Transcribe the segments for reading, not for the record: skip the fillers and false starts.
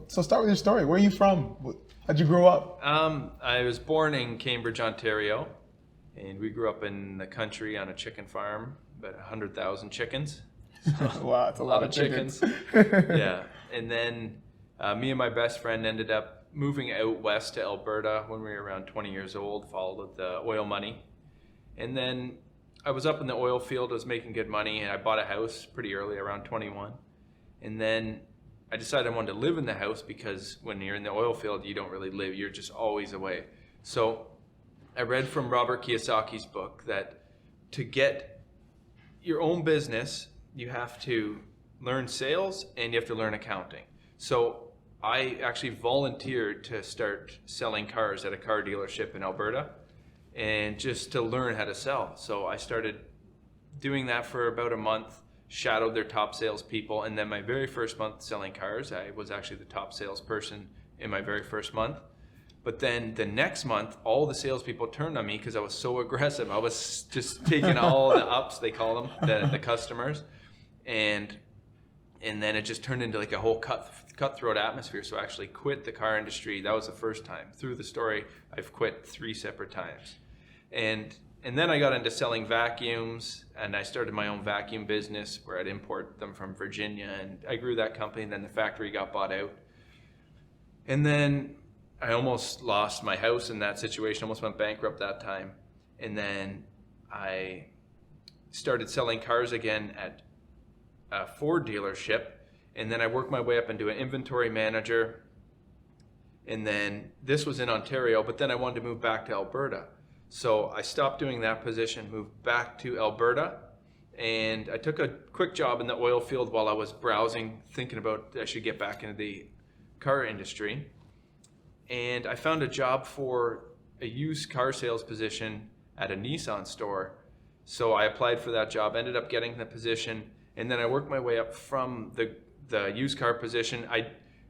So start with your story. Where are you from? How'd you grow up? I was born in Cambridge, Ontario, and we grew up in the country on a chicken farm, about 100,000 chickens. Wow, it's a lot of chickens. Yeah, and then me and my best friend ended up moving out west to Alberta when we were around 20 years old, followed the oil money. And then I was up in the oil field, I was making good money, and I bought a house pretty early, around 21. And then I decided I wanted to live in the house because when you're in the oil field, you don't really live, you're just always away. So I read from Robert Kiyosaki's book that to get your own business, you have to learn sales and you have to learn accounting. So I actually volunteered to start selling cars at a car dealership in Alberta, and just to learn how to sell. So I started doing that for about a month, shadowed their top salespeople, and then my very first month selling cars, I was actually the top salesperson in my very first month. But then the next month, all the salespeople turned on me because I was so aggressive. I was just taking all the ups, they call them, the customers, and then it just turned into like a whole cutthroat atmosphere. So I actually quit the car industry. That was the first time. Through the story, I've quit 3 separate times. And then I got into selling vacuums, and I started my own vacuum business where I'd import them from Virginia, and I grew that company, and then the factory got bought out. And then I almost lost my house in that situation, almost went bankrupt that time. And then I started selling cars again at a Ford dealership, and then I worked my way up into an inventory manager, and then this was in Ontario, but then I wanted to move back to Alberta. So I stopped doing that position, moved back to Alberta, and I took a quick job in the oil field while I was browsing, thinking about I should get back into the car industry. And I found a job for a used car sales position at a Nissan store. So I applied for that job, ended up getting the position, and then I worked my way up from the used car position.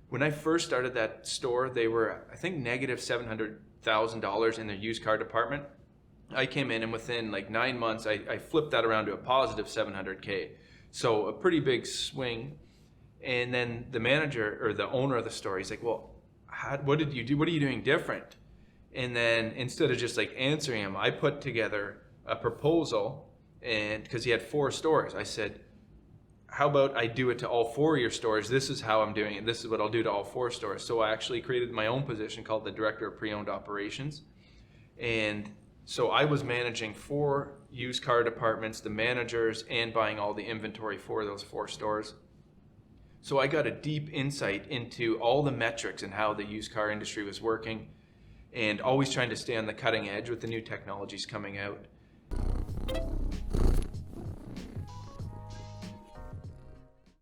When I first started that store, they were, I think, negative $700,000 in their used car department. I came in, and within like 9 months, I flipped that around to a positive $700K. So a pretty big swing. And then the manager, or the owner of the store, he's like, well, what did you do? What are you doing different? And then instead of just like answering him, I put together a proposal, and because he had 4 stores, I said, how about I do it to all 4 of your stores? This is how I'm doing it. This is what I'll do to all 4 stores. So I actually created my own position called the Director of Pre-Owned Operations. And so I was managing 4 used car departments, the managers, and buying all the inventory for those 4 stores. So I got a deep insight into all the metrics and how the used car industry was working, and always trying to stay on the cutting edge with the new technologies coming out.